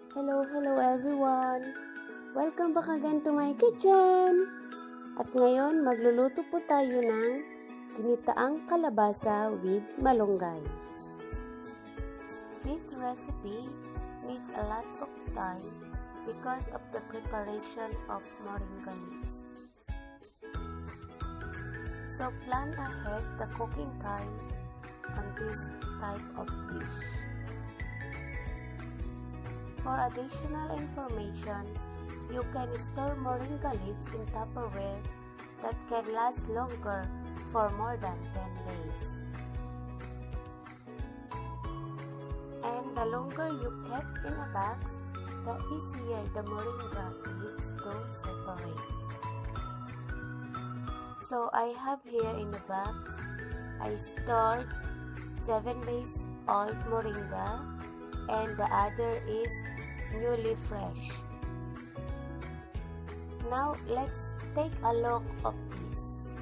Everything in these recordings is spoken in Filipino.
Hello everyone! Welcome back again to my kitchen! At ngayon, magluluto po tayo ng ginitaang kalabasa with malunggay. This recipe needs a lot of time because of the preparation of moringa leaves. So plan ahead the cooking time on this type of dish. For additional information, you can store moringa leaves in Tupperware that can last longer for more than 10 days. And the longer you kept in a box, the easier the moringa leaves to separate. So I have here in the box, I stored 7 days old moringa and the other is newly fresh. Now let's take a look of this.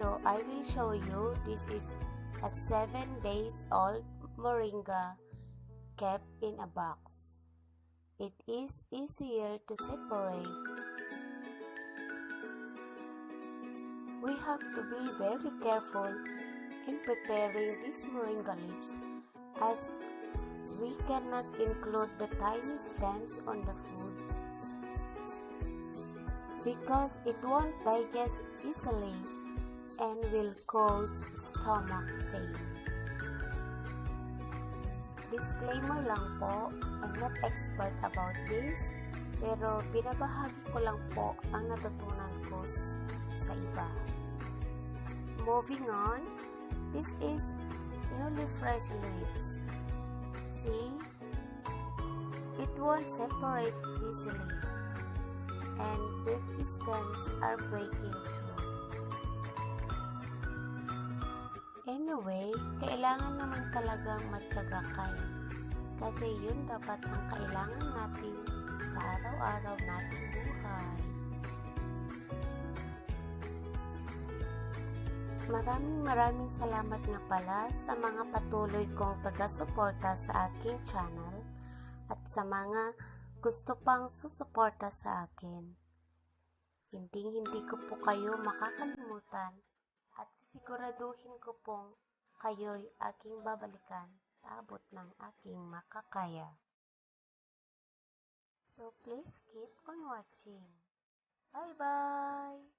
So I will show you, this is a 7 days old moringa kept in a box. It is easier to separate. We have to be very careful in preparing these moringa leaves as we cannot include the tiny stems on the food because it won't digest easily and will cause stomach pain. Disclaimer lang po, I'm not expert about this, pero binabahagi ko lang po ang natutunan ko sa iba. Moving on, this is newly fresh leaves. See, it won't separate easily and the stems are breaking through. Anyway, kailangan naman talagang matyaga kayo kasi yun dapat ang kailangan natin sa araw-araw nating buhay. Maraming salamat nga pala sa mga patuloy kong taga-suporta sa aking channel at sa mga gusto pang susuporta sa akin. Hindi ko po kayo makakalimutan at siguraduhin ko pong kayo'y aking babalikan sa abot ng aking makakaya. So please keep on watching. Bye-bye!